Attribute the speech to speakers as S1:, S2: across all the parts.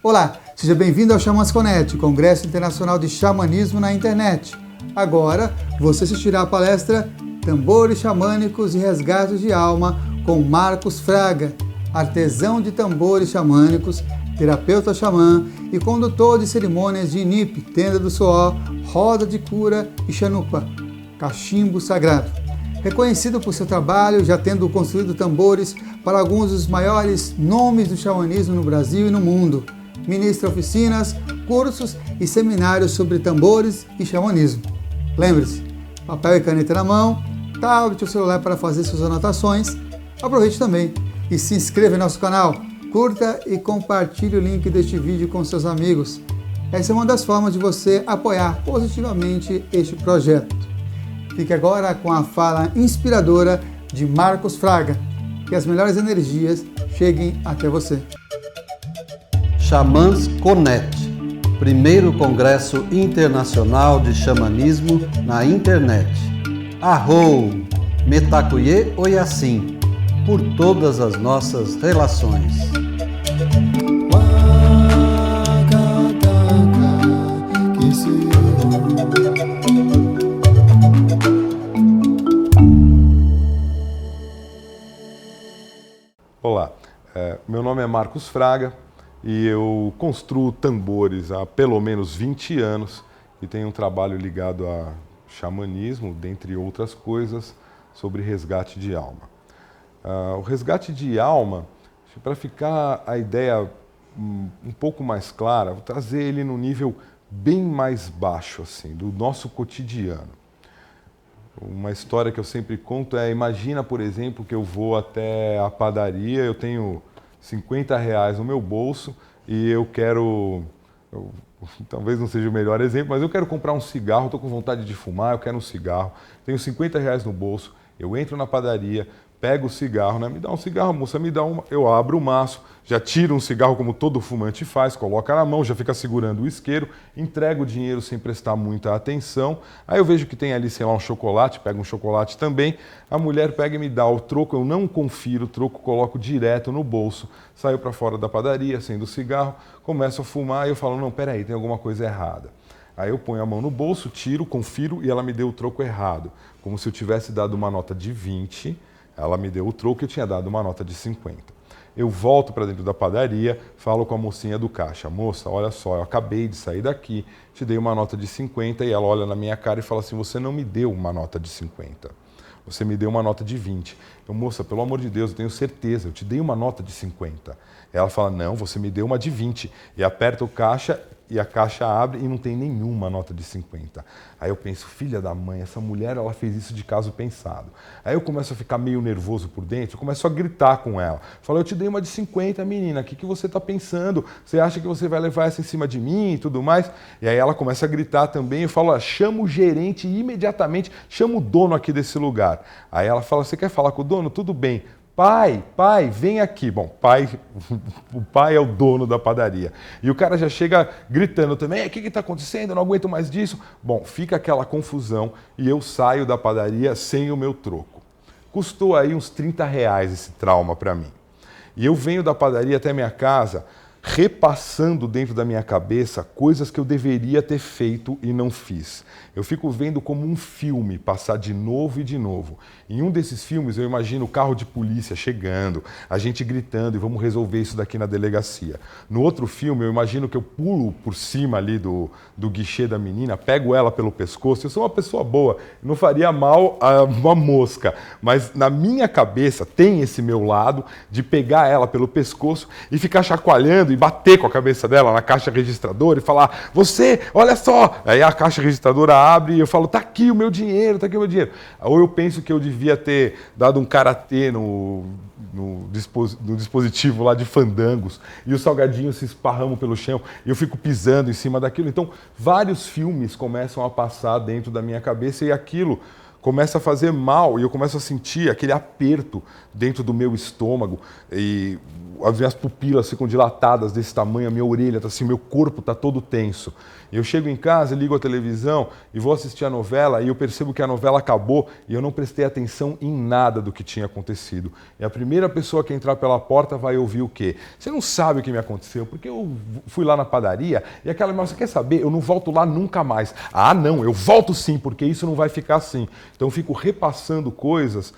S1: Olá, seja bem-vindo ao Xamãs Connect, Congresso Internacional de Xamanismo na Internet. Agora, você assistirá a palestra Tambores Xamânicos e Resgates de Alma com Marcos Fraga, artesão de tambores xamânicos, terapeuta xamã e condutor de cerimônias de Inipe, Tenda do Soó, Roda de Cura e Xanupa, cachimbo sagrado. Reconhecido por seu trabalho, já tendo construído tambores para alguns dos maiores nomes do xamanismo no Brasil e no mundo. Ministra oficinas, cursos e seminários sobre tambores e xamanismo. Lembre-se, papel e caneta na mão, tablet ou celular para fazer suas anotações. Aproveite também e se inscreva em nosso canal, curta e compartilhe o link deste vídeo com seus amigos. Essa é uma das formas de você apoiar positivamente este projeto. Fique agora com a fala inspiradora de Marcos Fraga. Que as melhores energias cheguem até você.
S2: Xamãs Connect, primeiro Congresso Internacional de Xamanismo na Internet. Arrou, Metacuye Oyassim, por todas as nossas relações.
S3: Olá, meu nome é Marcos Fraga e eu construo tambores há pelo menos 20 anos e tenho um trabalho ligado a xamanismo, dentre outras coisas, sobre resgate de alma. O resgate de alma, para ficar a ideia um pouco mais clara, vou trazer ele no nível bem mais baixo, assim, do nosso cotidiano. Uma história que eu sempre conto é, imagina, por exemplo, que eu vou até a padaria, eu tenho R$50 no meu bolso e eu quero, talvez não seja o melhor exemplo, mas eu quero comprar um cigarro, estou com vontade de fumar, eu quero um cigarro, tenho R$50 no bolso, eu entro na padaria, pego o cigarro, né? Me dá um cigarro, moça, me dá uma. Eu abro o maço, já tiro um cigarro como todo fumante faz, coloca na mão, já fica segurando o isqueiro, entrego o dinheiro sem prestar muita atenção. Aí eu vejo que tem ali, sei lá, um chocolate, pego um chocolate também. A mulher pega e me dá o troco, eu não confiro o troco, coloco direto no bolso, saio para fora da padaria, acendo o cigarro, começo a fumar e eu falo, não, peraí, tem alguma coisa errada. Aí eu ponho a mão no bolso, tiro, confiro e ela me deu o troco errado, como se eu tivesse dado uma nota de 20. Ela me deu o troco e eu tinha dado uma nota de 50. Eu volto para dentro da padaria, falo com a mocinha do caixa. Moça, olha só, eu acabei de sair daqui, te dei uma nota de 50 e ela olha na minha cara e fala assim, você não me deu uma nota de 50. Você me deu uma nota de 20. Eu, moça, pelo amor de Deus, eu tenho certeza, eu te dei uma nota de 50. Ela fala, não, você me deu uma de 20. E aperta o caixa e a caixa abre e não tem nenhuma nota de 50. Aí eu penso, filha da mãe, essa mulher, ela fez isso de caso pensado. Aí eu começo a ficar meio nervoso por dentro, eu começo a gritar com ela. Falo, eu te dei uma de 50, menina, o que você está pensando? Você acha que você vai levar essa em cima de mim e tudo mais? E aí ela começa a gritar também, eu falo, chama o gerente imediatamente, chama o dono aqui desse lugar. Aí ela fala, você quer falar com o dono? Tudo bem. Pai, vem aqui. Bom, o pai é o dono da padaria. E o cara já chega gritando também, o que está acontecendo? Eu não aguento mais disso. Bom, fica aquela confusão e eu saio da padaria sem o meu troco. Custou aí uns R$30 esse trauma para mim. E eu venho da padaria até minha casa, repassando dentro da minha cabeça coisas que eu deveria ter feito e não fiz. Eu fico vendo como um filme passar de novo e de novo. Em um desses filmes eu imagino o carro de polícia chegando, a gente gritando e vamos resolver isso daqui na delegacia. No outro filme eu imagino que eu pulo por cima ali do guichê da menina, pego ela pelo pescoço. Eu sou uma pessoa boa, não faria mal a uma mosca, mas na minha cabeça tem esse meu lado de pegar ela pelo pescoço e ficar chacoalhando e bater com a cabeça dela na caixa registradora e falar, você, olha só! Aí a caixa registradora abre e eu falo, tá aqui o meu dinheiro, tá aqui o meu dinheiro. Ou eu penso que eu devia ter dado um karatê no dispositivo lá de fandangos e os salgadinhos se esparramam pelo chão e eu fico pisando em cima daquilo. Então, vários filmes começam a passar dentro da minha cabeça e aquilo começa a fazer mal e eu começo a sentir aquele aperto dentro do meu estômago e as minhas pupilas ficam dilatadas desse tamanho, a minha orelha tá assim, meu corpo está todo tenso. Eu chego em casa, ligo a televisão e vou assistir a novela e eu percebo que a novela acabou e eu não prestei atenção em nada do que tinha acontecido. E a primeira pessoa que entrar pela porta vai ouvir o quê? Você não sabe o que me aconteceu, porque eu fui lá na padaria e aquela irmã, você quer saber? Eu não volto lá nunca mais. Ah, não, eu volto sim, porque isso não vai ficar assim. Então eu fico repassando coisas,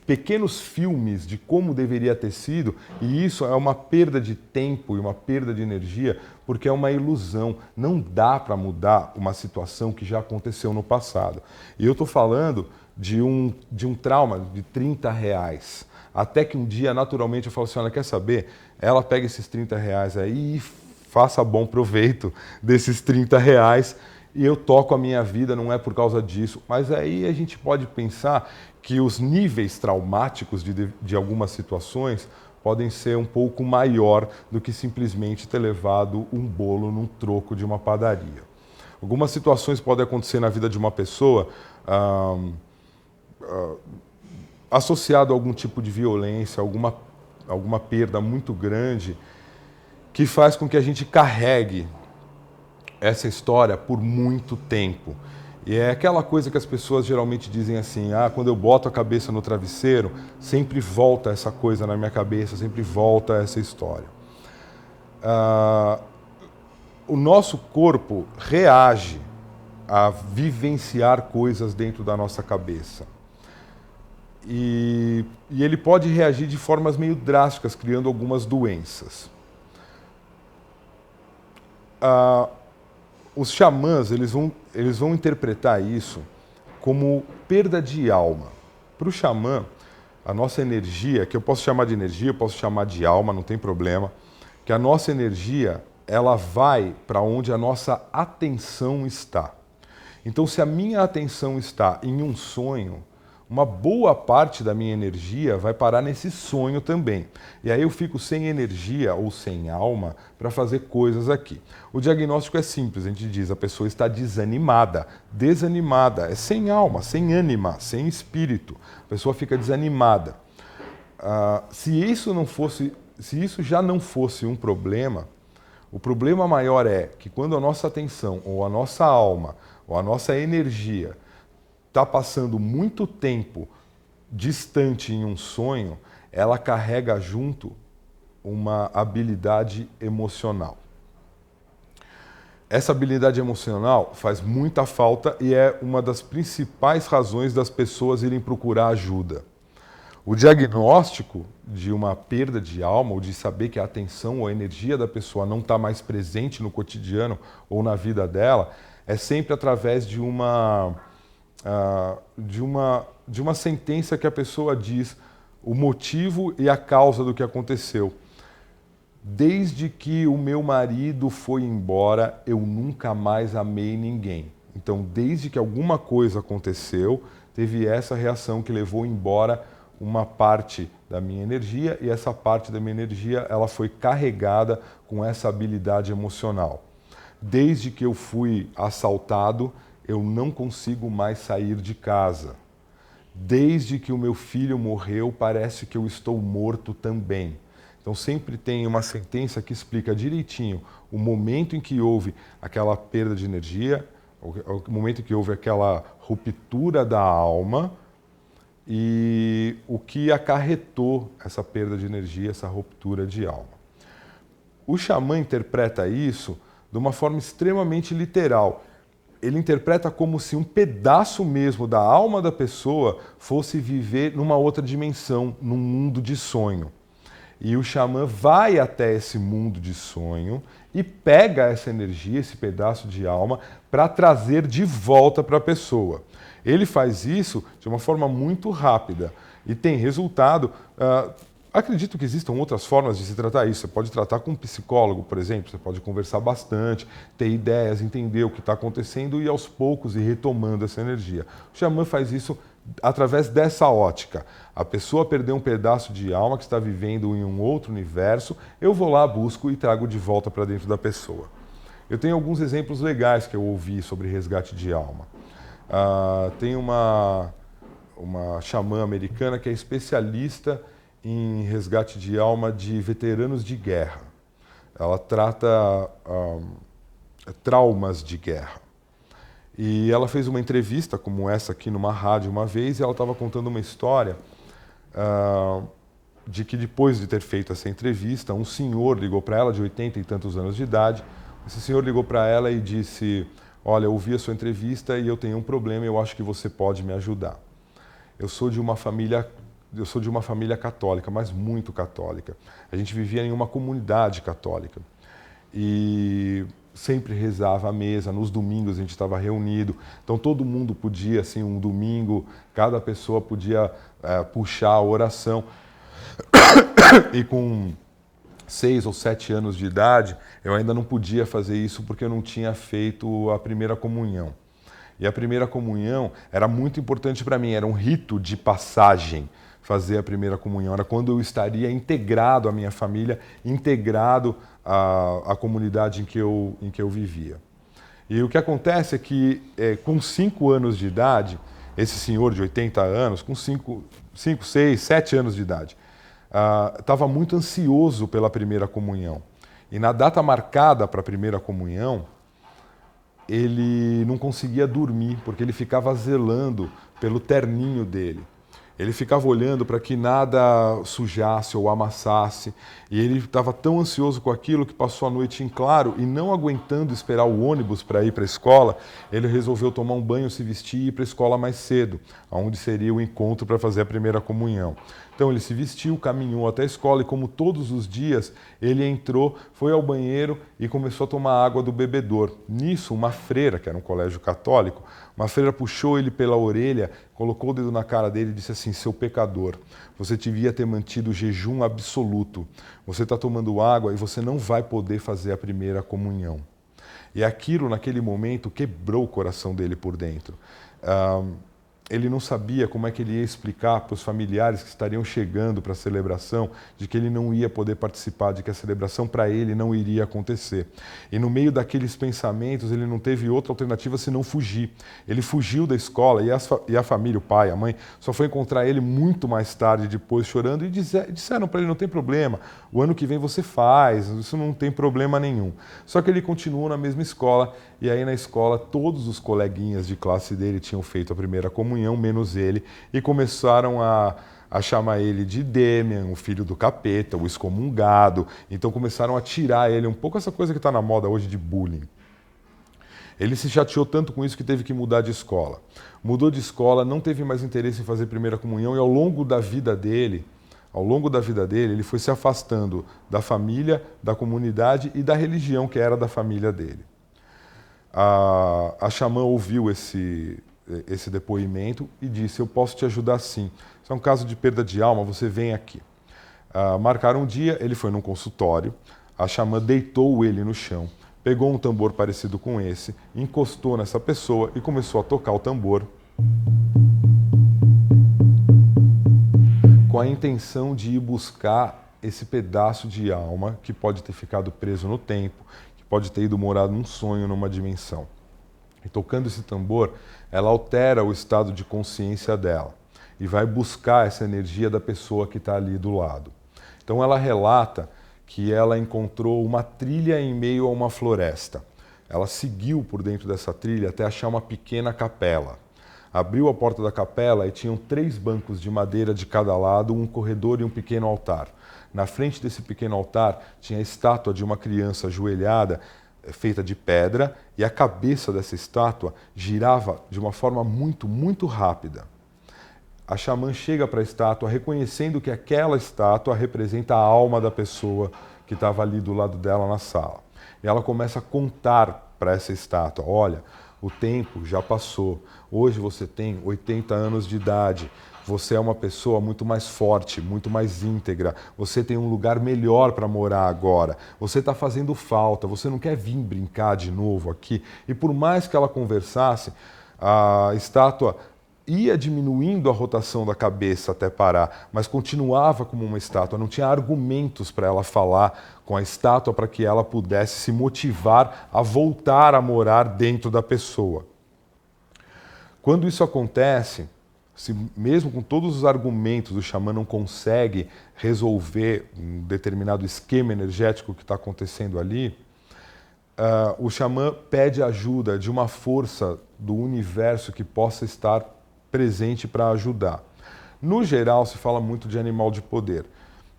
S3: pequenos filmes de como deveria ter sido, e isso é uma perda de tempo e uma perda de energia, porque é uma ilusão. Não dá para mudar uma situação que já aconteceu no passado. E eu estou falando de um trauma de R$30. Até que um dia, naturalmente, eu falo assim, olha, quer saber? Ela pega esses R$30 aí e faça bom proveito desses R$30 e eu toco a minha vida, não é por causa disso. Mas aí a gente pode pensar que os níveis traumáticos de algumas situações podem ser um pouco maior do que simplesmente ter levado um bolo num troco de uma padaria. Algumas situações podem acontecer na vida de uma pessoa associado a algum tipo de violência, alguma perda muito grande, que faz com que a gente carregue essa história por muito tempo. E é aquela coisa que as pessoas geralmente dizem assim, quando eu boto a cabeça no travesseiro, sempre volta essa coisa na minha cabeça, sempre volta essa história. O nosso corpo reage a vivenciar coisas dentro da nossa cabeça. E ele pode reagir de formas meio drásticas, criando algumas doenças. Os xamãs, eles vão interpretar isso como perda de alma. Para o xamã, a nossa energia, que eu posso chamar de energia, eu posso chamar de alma, não tem problema, que a nossa energia, ela vai para onde a nossa atenção está. Então, se a minha atenção está em um sonho, uma boa parte da minha energia vai parar nesse sonho também. E aí eu fico sem energia ou sem alma para fazer coisas aqui. O diagnóstico é simples, a gente diz, a pessoa está desanimada. Desanimada, é sem alma, sem ânima, sem espírito. A pessoa fica desanimada. Se isso já não fosse um problema, o problema maior é que quando a nossa atenção, ou a nossa alma, ou a nossa energia está passando muito tempo distante em um sonho, ela carrega junto uma habilidade emocional. Essa habilidade emocional faz muita falta e é uma das principais razões das pessoas irem procurar ajuda. O diagnóstico de uma perda de alma, ou de saber que a atenção ou a energia da pessoa não está mais presente no cotidiano ou na vida dela, é sempre através de uma sentença que a pessoa diz o motivo e a causa do que aconteceu. Desde que o meu marido foi embora, eu nunca mais amei ninguém. Então, desde que alguma coisa aconteceu, teve essa reação que levou embora uma parte da minha energia, e essa parte da minha energia ela foi carregada com essa habilidade emocional. Desde que eu fui assaltado, eu não consigo mais sair de casa. Desde que o meu filho morreu, parece que eu estou morto também. Então sempre tem uma sentença que explica direitinho o momento em que houve aquela perda de energia, o momento em que houve aquela ruptura da alma e o que acarretou essa perda de energia, essa ruptura de alma. O xamã interpreta isso de uma forma extremamente literal. Ele interpreta como se um pedaço mesmo da alma da pessoa fosse viver numa outra dimensão, num mundo de sonho. E o xamã vai até esse mundo de sonho e pega essa energia, esse pedaço de alma, para trazer de volta para a pessoa. Ele faz isso de uma forma muito rápida e tem resultado. Acredito que existam outras formas de se tratar isso. Você pode tratar com um psicólogo, por exemplo, você pode conversar bastante, ter ideias, entender o que está acontecendo e aos poucos ir retomando essa energia. O xamã faz isso através dessa ótica. A pessoa perdeu um pedaço de alma que está vivendo em um outro universo, eu vou lá, busco e trago de volta para dentro da pessoa. Eu tenho alguns exemplos legais que eu ouvi sobre resgate de alma. Tem uma uma xamã americana que é especialista em resgate de alma de veteranos de guerra. Ela trata traumas de guerra. E ela fez uma entrevista como essa aqui numa rádio uma vez e ela estava contando uma história de que depois de ter feito essa entrevista, um senhor ligou para ela de 80 e tantos anos de idade. Esse senhor ligou para ela e disse: olha, eu ouvi a sua entrevista e eu tenho um problema, eu acho que você pode me ajudar. Eu sou de uma família católica, mas muito católica. A gente vivia em uma comunidade católica e sempre rezava à mesa. Nos domingos a gente estava reunido, então todo mundo podia, assim, um domingo, cada pessoa podia puxar a oração. E com 6 ou 7 anos de idade, eu ainda não podia fazer isso porque eu não tinha feito a primeira comunhão. E a primeira comunhão era muito importante para mim, era um rito de passagem fazer a primeira comunhão. Era quando eu estaria integrado à minha família, integrado à comunidade em que eu vivia. E o que acontece é que, com 5 anos de idade, esse senhor de 80 anos, com 5, 6, 7 anos de idade, estava muito ansioso pela primeira comunhão. E na data marcada para a primeira comunhão, ele não conseguia dormir, porque ele ficava zelando pelo terninho dele. Ele ficava olhando para que nada sujasse ou amassasse. E ele estava tão ansioso com aquilo que passou a noite em claro e, não aguentando esperar o ônibus para ir para a escola, ele resolveu tomar um banho, se vestir e ir para a escola mais cedo, onde seria o encontro para fazer a primeira comunhão. Então ele se vestiu, caminhou até a escola e, como todos os dias, ele entrou, foi ao banheiro e começou a tomar água do bebedouro. Nisso, uma freira, que era um colégio católico, uma freira puxou ele pela orelha, colocou o dedo na cara dele e disse assim: seu pecador, você devia ter mantido o jejum absoluto. Você está tomando água e você não vai poder fazer a primeira comunhão. E aquilo, naquele momento, quebrou o coração dele por dentro. Ele não sabia como é que ele ia explicar para os familiares que estariam chegando para a celebração de que ele não ia poder participar, de que a celebração para ele não iria acontecer. E no meio daqueles pensamentos, ele não teve outra alternativa senão fugir. Ele fugiu da escola e a família, o pai, a mãe, só foi encontrar ele muito mais tarde, depois, chorando, e disseram para ele: não tem problema, o ano que vem você faz, isso não tem problema nenhum. Só que ele continuou na mesma escola, e aí na escola todos os coleguinhas de classe dele tinham feito a primeira comunhão, menos ele, e começaram a chamar ele de Demian, o filho do capeta, o excomungado. Então começaram a tirar ele, um pouco essa coisa que está na moda hoje de bullying. Ele se chateou tanto com isso que teve que mudar de escola. Mudou de escola, não teve mais interesse em fazer primeira comunhão, e ao longo da vida dele, ele foi se afastando da família, da comunidade e da religião que era da família dele. A xamã ouviu esse depoimento e disse: eu posso te ajudar sim. Isso é um caso de perda de alma, você vem aqui. Marcaram um dia, ele foi num consultório, a xamã deitou ele no chão, pegou um tambor parecido com esse, encostou nessa pessoa e começou a tocar o tambor, com a intenção de ir buscar esse pedaço de alma que pode ter ficado preso no tempo, que pode ter ido morar num sonho, numa dimensão. E tocando esse tambor, ela altera o estado de consciência dela e vai buscar essa energia da pessoa que está ali do lado. Então ela relata que ela encontrou uma trilha em meio a uma floresta. Ela seguiu por dentro dessa trilha até achar uma pequena capela. Abriu a porta da capela e tinham 3 bancos de madeira de cada lado, um corredor e um pequeno altar. Na frente desse pequeno altar tinha a estátua de uma criança ajoelhada, feita de pedra, e a cabeça dessa estátua girava de uma forma muito, muito rápida. A xamã chega para a estátua reconhecendo que aquela estátua representa a alma da pessoa que estava ali do lado dela na sala. E ela começa a contar para essa estátua: olha, o tempo já passou, hoje você tem 80 anos de idade, você é uma pessoa muito mais forte, muito mais íntegra, você tem um lugar melhor para morar agora, você está fazendo falta, você não quer vir brincar de novo aqui. E por mais que ela conversasse, a estátua ia diminuindo a rotação da cabeça até parar, mas continuava como uma estátua, não tinha argumentos para ela falar com a estátua para que ela pudesse se motivar a voltar a morar dentro da pessoa. Quando isso acontece, se mesmo com todos os argumentos o xamã não consegue resolver um determinado esquema energético que está acontecendo ali, o xamã pede ajuda de uma força do universo que possa estar presente para ajudar. No geral, se fala muito de animal de poder.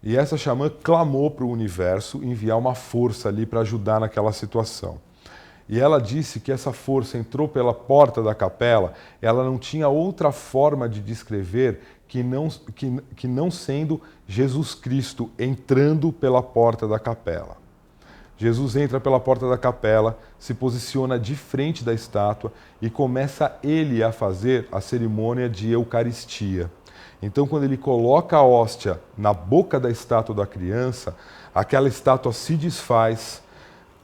S3: E essa xamã clamou para o universo enviar uma força ali para ajudar naquela situação. E ela disse que essa força entrou pela porta da capela, ela não tinha outra forma de descrever que não sendo Jesus Cristo entrando pela porta da capela. Jesus entra pela porta da capela, se posiciona de frente da estátua e começa ele a fazer a cerimônia de Eucaristia. Então, quando ele coloca a hóstia na boca da estátua da criança, aquela estátua se desfaz,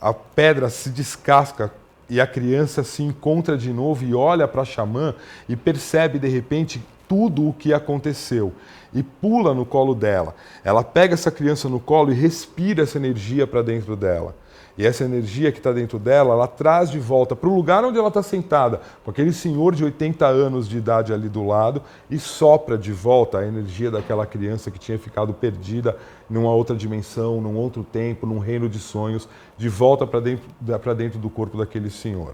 S3: a pedra se descasca e a criança se encontra de novo e olha para a xamã e percebe de repente tudo o que aconteceu e pula no colo dela. Ela pega essa criança no colo e respira essa energia para dentro dela. E essa energia que está dentro dela, ela traz de volta para o lugar onde ela está sentada, com aquele senhor de 80 anos de idade ali do lado, e sopra de volta a energia daquela criança que tinha ficado perdida numa outra dimensão, num outro tempo, num reino de sonhos, de volta para dentro do corpo daquele senhor.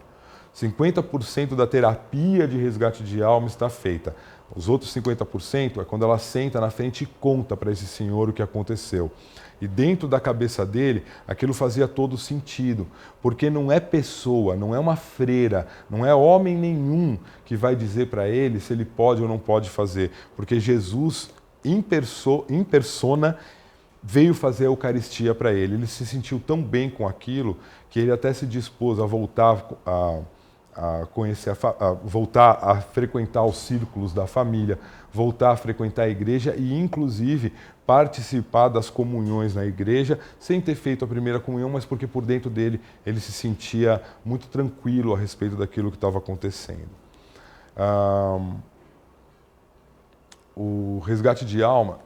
S3: 50% da terapia de resgate de alma está feita. Os outros 50% é quando ela senta na frente e conta para esse senhor o que aconteceu. E dentro da cabeça dele, aquilo fazia todo sentido, porque não é pessoa, não é uma freira, não é homem nenhum que vai dizer para ele se ele pode ou não pode fazer, porque Jesus, em persona, veio fazer a Eucaristia para ele. Ele se sentiu tão bem com aquilo que ele até se dispôs a voltar a conhecer, voltar a frequentar os círculos da família, voltar a frequentar a igreja e, inclusive, participar das comunhões na igreja, sem ter feito a primeira comunhão, mas porque por dentro dele ele se sentia muito tranquilo a respeito daquilo que estava acontecendo. O resgate de alma,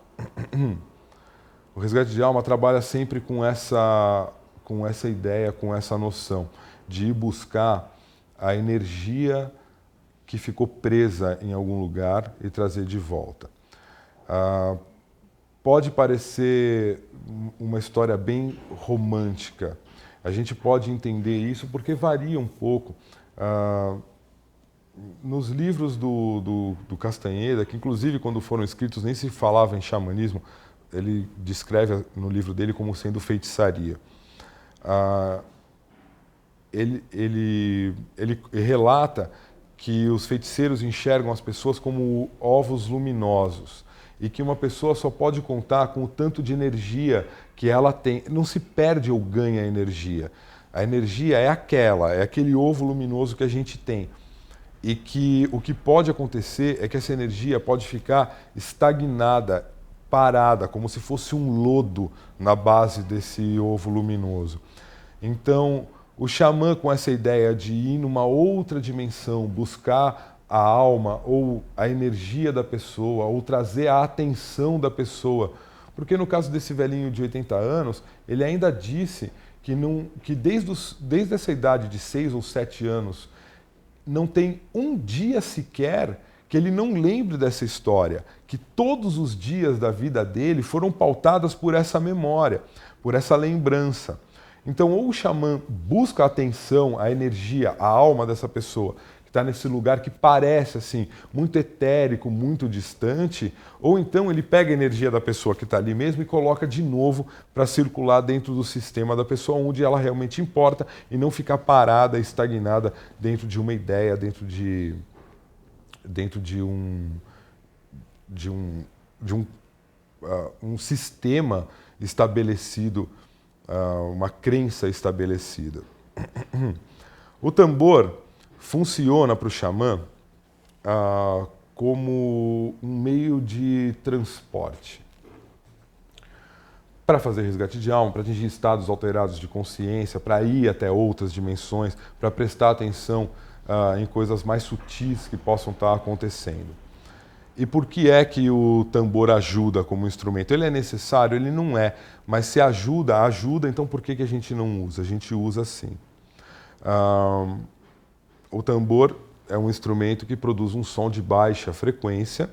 S3: trabalha sempre com essa ideia, com essa noção de ir buscar a energia que ficou presa em algum lugar e trazer de volta. Pode parecer uma história bem romântica. A gente pode entender isso porque varia um pouco. Nos livros do Castanheda, que inclusive quando foram escritos nem se falava em xamanismo, ele descreve no livro dele como sendo feitiçaria. Ele relata que os feiticeiros enxergam as pessoas como ovos luminosos e que uma pessoa só pode contar com o tanto de energia que ela tem. Não se perde ou ganha energia. A energia é aquele ovo luminoso que a gente tem. E que o que pode acontecer é que essa energia pode ficar estagnada, parada, como se fosse um lodo na base desse ovo luminoso. Então, o xamã, com essa ideia de ir numa outra dimensão, buscar a alma ou a energia da pessoa, ou trazer a atenção da pessoa. Porque no caso desse velhinho de 80 anos, ele ainda disse que desde essa idade de 6 ou 7 anos, não tem um dia sequer que ele não lembre dessa história, que todos os dias da vida dele foram pautados por essa memória, por essa lembrança. Então, ou o xamã busca a atenção, a energia, a alma dessa pessoa, que está nesse lugar que parece assim muito etérico, muito distante, ou então ele pega a energia da pessoa que está ali mesmo e coloca de novo para circular dentro do sistema da pessoa onde ela realmente importa e não ficar parada, estagnada dentro de uma ideia, dentro de um sistema estabelecido, uma crença estabelecida. O tambor funciona para o xamã como um meio de transporte. Para fazer resgate de alma, para atingir estados alterados de consciência, para ir até outras dimensões, para prestar atenção em coisas mais sutis que possam estar acontecendo. E por que é que o tambor ajuda como instrumento? Ele é necessário? Ele não é. Mas se ajuda, então por que a gente não usa? A gente usa sim. O tambor é um instrumento que produz um som de baixa frequência.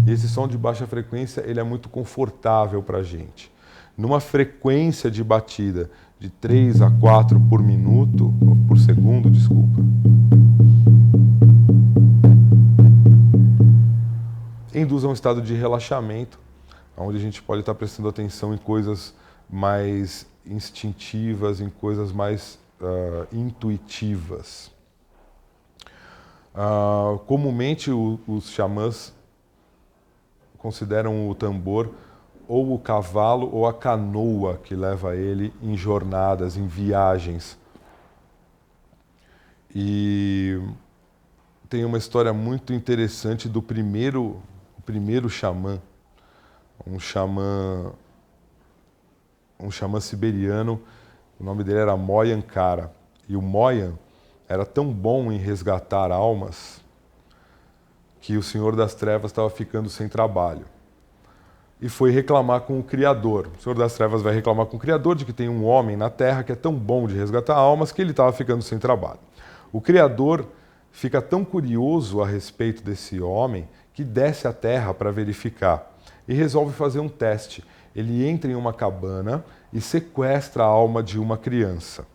S3: E esse som de baixa frequência ele é muito confortável para a gente. Numa frequência de batida de 3 a 4 por minuto, ou por segundo, desculpa, induz a um estado de relaxamento, onde a gente pode estar prestando atenção em coisas mais instintivas, em coisas mais intuitivas. Comumente os xamãs consideram o tambor ou o cavalo ou a canoa que leva ele em jornadas, em viagens. E tem uma história muito interessante do primeiro xamã, um xamã siberiano, o nome dele era Moyan Kara. E o Moyan era tão bom em resgatar almas que o Senhor das Trevas estava ficando sem trabalho. E foi reclamar com o Criador. O Senhor das Trevas vai reclamar com o Criador de que tem um homem na Terra que é tão bom de resgatar almas que ele estava ficando sem trabalho. O Criador fica tão curioso a respeito desse homem que desce à Terra para verificar e resolve fazer um teste. Ele entra em uma cabana e sequestra a alma de uma criança.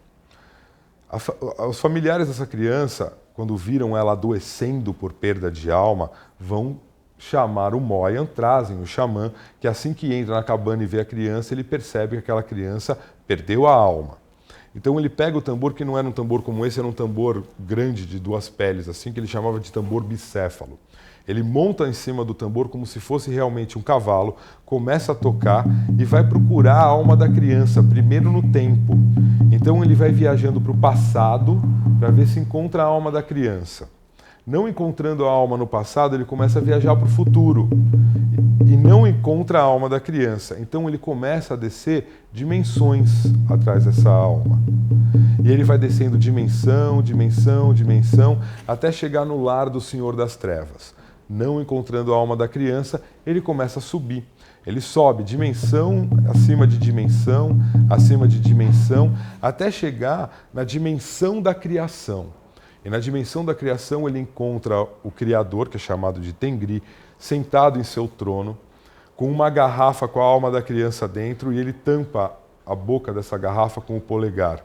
S3: Os familiares dessa criança, quando viram ela adoecendo por perda de alma, vão chamar o Moyan, trazem o xamã, que assim que entra na cabana e vê a criança, ele percebe que aquela criança perdeu a alma. Então ele pega o tambor, que não era um tambor como esse, era um tambor grande de 2 peles, assim, que ele chamava de tambor bicéfalo. Ele monta em cima do tambor como se fosse realmente um cavalo, começa a tocar e vai procurar a alma da criança, primeiro no tempo. Então ele vai viajando para o passado para ver se encontra a alma da criança. Não encontrando a alma no passado, ele começa a viajar para o futuro e não encontra a alma da criança. Então ele começa a descer dimensões atrás dessa alma. E ele vai descendo dimensão, dimensão, dimensão, até chegar no lar do Senhor das Trevas. Não encontrando a alma da criança, ele começa a subir. Ele sobe dimensão, acima de dimensão, até chegar na dimensão da criação. E na dimensão da criação ele encontra o Criador, que é chamado de Tengri, sentado em seu trono, com uma garrafa com a alma da criança dentro, e ele tampa a boca dessa garrafa com o polegar.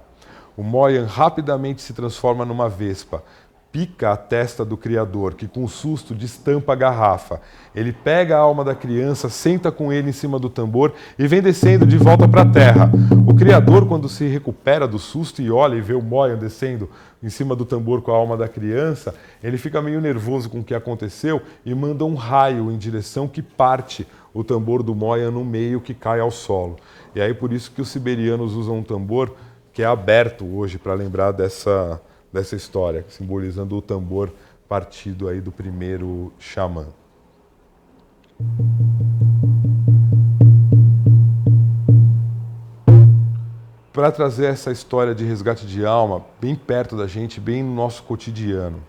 S3: O Moyan rapidamente se transforma numa vespa, pica a testa do Criador, que com susto destampa a garrafa. Ele pega a alma da criança, senta com ele em cima do tambor e vem descendo de volta para a terra. O Criador, quando se recupera do susto e olha e vê o Moyan descendo em cima do tambor com a alma da criança, ele fica meio nervoso com o que aconteceu e manda um raio em direção que parte o tambor do Moyan no meio, que cai ao solo. E aí por isso que os siberianos usam um tambor que é aberto hoje para lembrar dessa história, simbolizando o tambor partido aí do primeiro xamã. Para trazer essa história de resgate de alma bem perto da gente, bem no nosso cotidiano.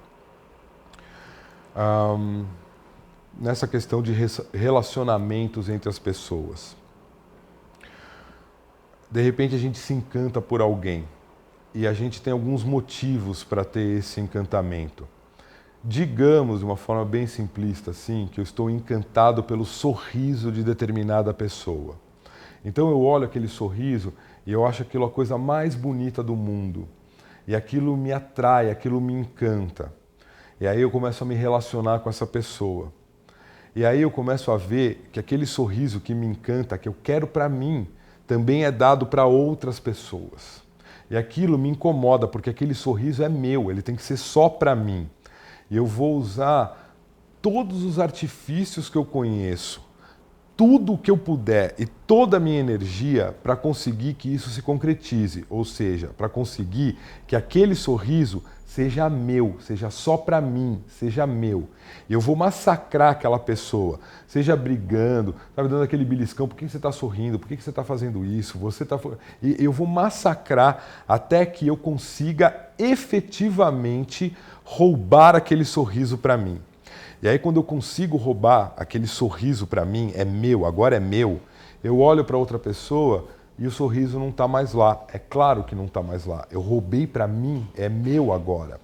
S3: Nessa questão de relacionamentos entre as pessoas. De repente a gente se encanta por alguém. E a gente tem alguns motivos para ter esse encantamento. Digamos, de uma forma bem simplista assim, que eu estou encantado pelo sorriso de determinada pessoa. Então eu olho aquele sorriso e eu acho aquilo a coisa mais bonita do mundo. E aquilo me atrai, aquilo me encanta. E aí eu começo a me relacionar com essa pessoa. E aí eu começo a ver que aquele sorriso que me encanta, que eu quero para mim, também é dado para outras pessoas. E aquilo me incomoda, porque aquele sorriso é meu, ele tem que ser só para mim. E eu vou usar todos os artifícios que eu conheço, tudo o que eu puder e toda a minha energia para conseguir que isso se concretize. Ou seja, para conseguir que aquele sorriso seja meu, seja só para mim, seja meu. E eu vou massacrar aquela pessoa, seja brigando, sabe, dando aquele beliscão, por que você está sorrindo, por que você está fazendo isso, E eu vou massacrar até que eu consiga efetivamente roubar aquele sorriso para mim. E aí quando eu consigo roubar aquele sorriso para mim, é meu, agora é meu, eu olho para outra pessoa e o sorriso não está mais lá. É claro que não está mais lá. Eu roubei para mim, é meu agora.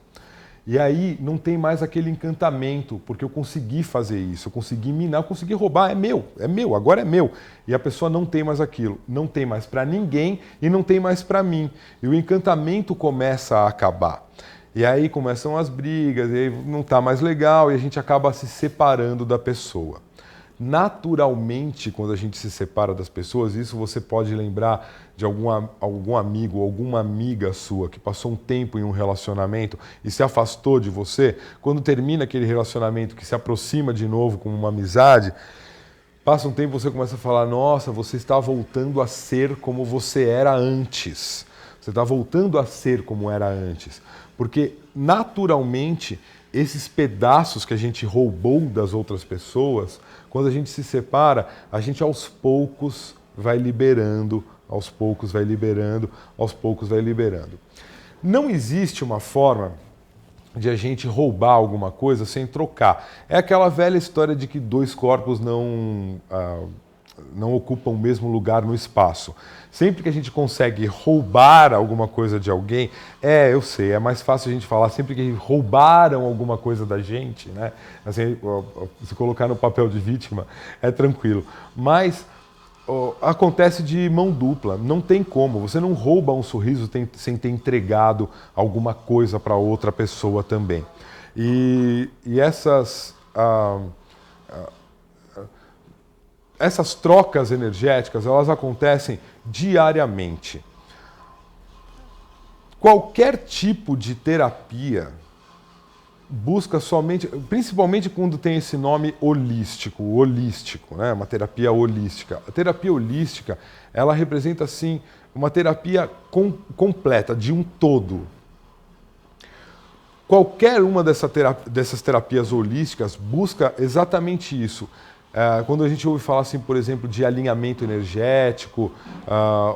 S3: E aí não tem mais aquele encantamento, porque eu consegui fazer isso, eu consegui minar, eu consegui roubar, é meu, agora é meu. E a pessoa não tem mais aquilo, não tem mais para ninguém e não tem mais para mim. E o encantamento começa a acabar. E aí começam as brigas, e aí não está mais legal e a gente acaba se separando da pessoa. Naturalmente, quando a gente se separa das pessoas, isso você pode lembrar de algum amigo, alguma amiga sua que passou um tempo em um relacionamento e se afastou de você. Quando termina aquele relacionamento que se aproxima de novo como uma amizade, passa um tempo e você começa a falar: nossa, você está voltando a ser como você era antes. Você está voltando a ser como era antes. Porque, naturalmente, esses pedaços que a gente roubou das outras pessoas, quando a gente se separa, a gente aos poucos vai liberando, aos poucos vai liberando, aos poucos vai liberando. Não existe uma forma de a gente roubar alguma coisa sem trocar. É aquela velha história de que dois corpos não ocupam o mesmo lugar no espaço. Sempre que a gente consegue roubar alguma coisa de alguém, eu sei, é mais fácil a gente falar sempre que roubaram alguma coisa da gente, né? Assim, se colocar no papel de vítima é tranquilo. Mas acontece de mão dupla, não tem como. Você não rouba um sorriso sem ter entregado alguma coisa para outra pessoa também. E essas trocas energéticas, elas acontecem diariamente. Qualquer tipo de terapia busca somente, principalmente quando tem esse nome holístico, né? Uma terapia holística. A terapia holística, ela representa, assim, uma terapia completa, de um todo. Qualquer uma dessas terapias holísticas busca exatamente isso. Quando a gente ouve falar, assim, por exemplo, de alinhamento energético,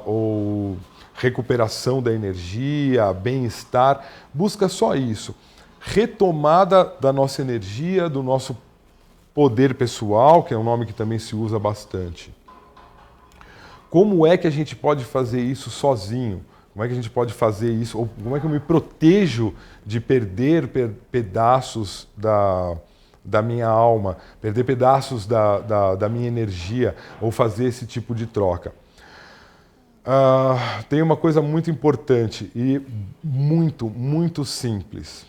S3: ou recuperação da energia, bem-estar, busca só isso. Retomada da nossa energia, do nosso poder pessoal, que é um nome que também se usa bastante. Como é que a gente pode fazer isso sozinho? Como é que a gente pode fazer isso? Ou como é que eu me protejo de perder pedaços da minha alma, perder pedaços da minha energia, ou fazer esse tipo de troca? Tem uma coisa muito importante e muito, muito simples.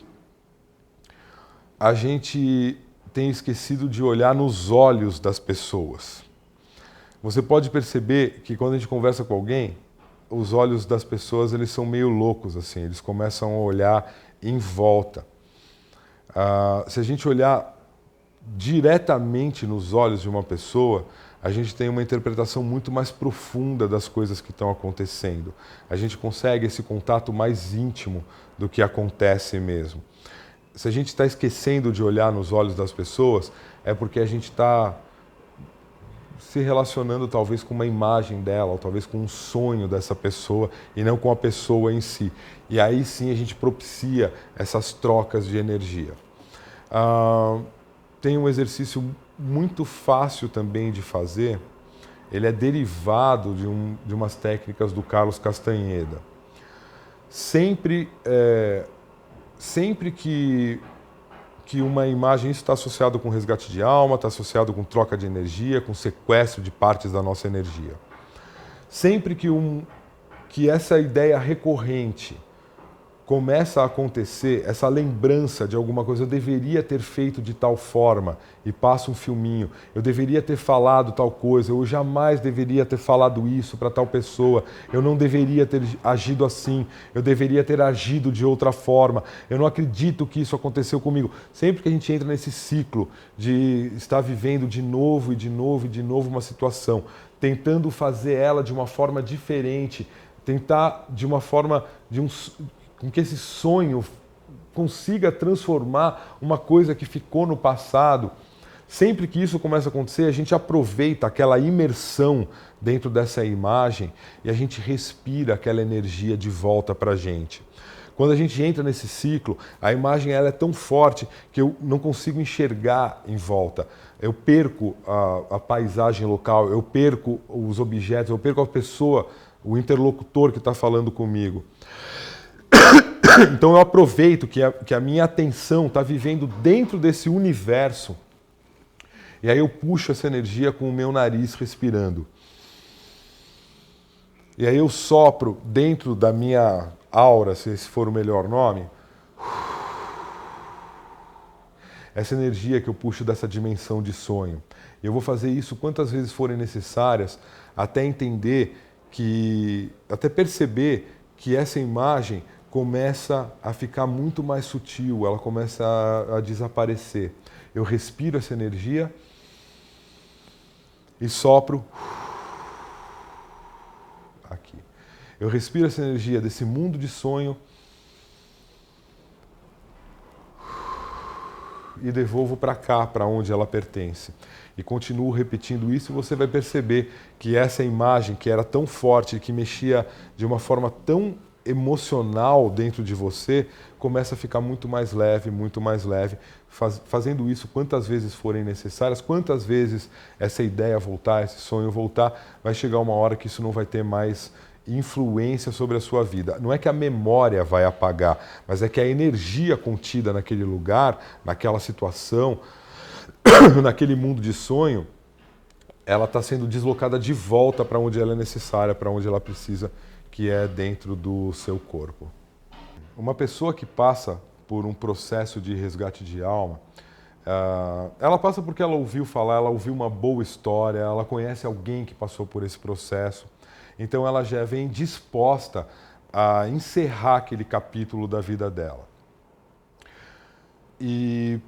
S3: A gente tem esquecido de olhar nos olhos das pessoas. Você pode perceber que quando a gente conversa com alguém, os olhos das pessoas, eles são meio loucos, assim, eles começam a olhar em volta. Se a gente olhar diretamente nos olhos de uma pessoa, a gente tem uma interpretação muito mais profunda das coisas que estão acontecendo. A gente consegue esse contato mais íntimo do que acontece mesmo. Se a gente está esquecendo de olhar nos olhos das pessoas, é porque a gente está se relacionando talvez com uma imagem dela, ou talvez com um sonho dessa pessoa, e não com a pessoa em si. E aí sim a gente propicia essas trocas de energia. Tem um exercício muito fácil também de fazer, ele é derivado de umas técnicas do Carlos Castanheda. Sempre que uma imagem, isso está associado com resgate de alma, está associado com troca de energia, com sequestro de partes da nossa energia. Sempre que essa ideia recorrente começa a acontecer, essa lembrança de alguma coisa, eu deveria ter feito de tal forma, e passa um filminho, eu deveria ter falado tal coisa, eu jamais deveria ter falado isso para tal pessoa, eu não deveria ter agido assim, eu deveria ter agido de outra forma, eu não acredito que isso aconteceu comigo. Sempre que a gente entra nesse ciclo de estar vivendo de novo e de novo e de novo uma situação, tentando fazer ela de uma forma diferente, tentar de uma forma com que esse sonho consiga transformar uma coisa que ficou no passado. Sempre que isso começa a acontecer, a gente aproveita aquela imersão dentro dessa imagem e a gente respira aquela energia de volta para a gente. Quando a gente entra nesse ciclo, a imagem ela é tão forte que eu não consigo enxergar em volta. Eu perco a paisagem local, eu perco os objetos, eu perco a pessoa o interlocutor que está falando comigo. Então eu aproveito que a minha atenção está vivendo dentro desse universo, e aí eu puxo essa energia com o meu nariz respirando. E aí eu sopro dentro da minha aura, se esse for o melhor nome, essa energia que eu puxo dessa dimensão de sonho. Eu vou fazer isso quantas vezes forem necessárias, até entender até perceber que essa imagem começa a ficar muito mais sutil, ela começa a desaparecer. Eu respiro essa energia e sopro aqui. Eu respiro essa energia desse mundo de sonho e devolvo para cá, para onde ela pertence. E continuo repetindo isso, e você vai perceber que essa imagem que era tão forte, que mexia de uma forma tão emocional dentro de você, começa a ficar muito mais leve, fazendo isso quantas vezes forem necessárias, quantas vezes essa ideia voltar, esse sonho voltar, vai chegar uma hora que isso não vai ter mais influência sobre a sua vida. Não é que a memória vai apagar, mas é que a energia contida naquele lugar, naquela situação, naquele mundo de sonho, ela está sendo deslocada de volta para onde ela é necessária, para onde ela precisa, que é dentro do seu corpo. Uma pessoa que passa por um processo de resgate de alma, ela passa porque ela ouviu falar, ela ouviu uma boa história, ela conhece alguém que passou por esse processo, então ela já vem disposta a encerrar aquele capítulo da vida dela. E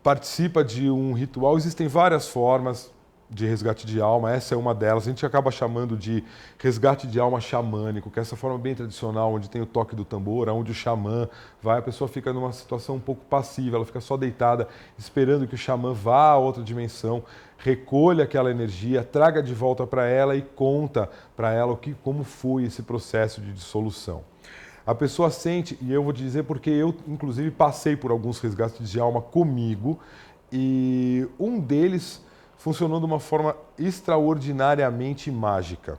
S3: participa de um ritual, existem várias formas de resgate de alma, essa é uma delas. A gente acaba chamando de resgate de alma xamânico, que é essa forma bem tradicional, onde tem o toque do tambor, onde o xamã vai, a pessoa fica numa situação um pouco passiva, ela fica só deitada, esperando que o xamã vá a outra dimensão, recolha aquela energia, traga de volta para ela e conta para ela como foi esse processo de dissolução. A pessoa sente, e eu vou te dizer porque eu, inclusive, passei por alguns resgates de alma comigo, e um deles funcionou de uma forma extraordinariamente mágica.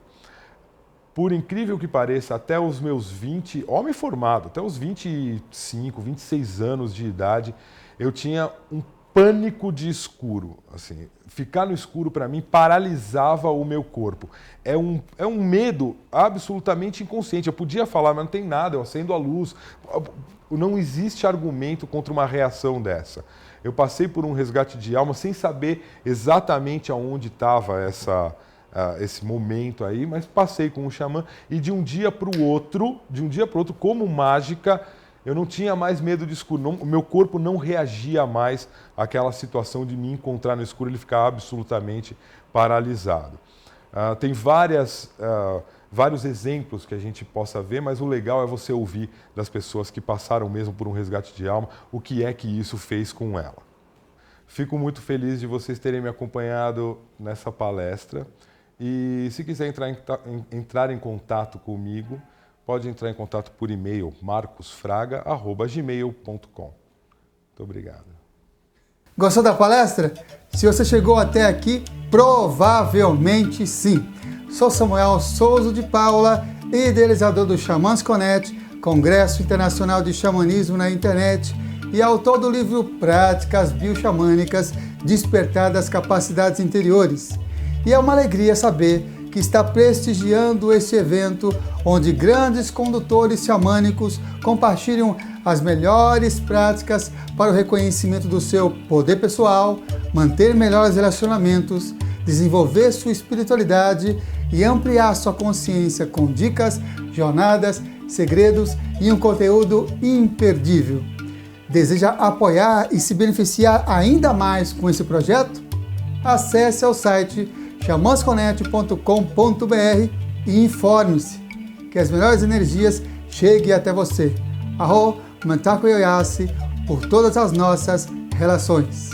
S3: Por incrível que pareça, até os meus 20, homem formado, até os 25, 26 anos de idade, eu tinha um pânico de escuro. Assim, ficar no escuro, para mim, paralisava o meu corpo. É um medo absolutamente inconsciente. Eu podia falar, mas não tem nada, eu acendo a luz. Não existe argumento contra uma reação dessa. Eu passei por um resgate de alma sem saber exatamente aonde estava esse momento aí, mas passei com o xamã e de um dia para o outro, como mágica, eu não tinha mais medo de escuro. O meu corpo não reagia mais àquela situação de me encontrar no escuro, ele ficava absolutamente paralisado. Tem vários exemplos que a gente possa ver, mas o legal é você ouvir das pessoas que passaram mesmo por um resgate de alma, o que é que isso fez com ela. Fico muito feliz de vocês terem me acompanhado nessa palestra e se quiser entrar em contato comigo, pode entrar em contato por e-mail marcosfraga@gmail.com. Muito obrigado.
S1: Gostou da palestra? Se você chegou até aqui, provavelmente sim. Sou Samuel Souza de Paula, idealizador do Xamãs Connect, Congresso Internacional de Xamanismo na Internet, e autor do livro Práticas Bioxamânicas, Despertar das Capacidades Interiores. E é uma alegria saber que está prestigiando este evento, onde grandes condutores xamânicos compartilham as melhores práticas para o reconhecimento do seu poder pessoal, manter melhores relacionamentos, desenvolver sua espiritualidade e ampliar sua consciência com dicas, jornadas, segredos e um conteúdo imperdível. Deseja apoiar e se beneficiar ainda mais com esse projeto? Acesse ao site xamansconnect.com.br e informe-se que as melhores energias cheguem até você. Arro Mantaku Yoyasi por todas as nossas relações.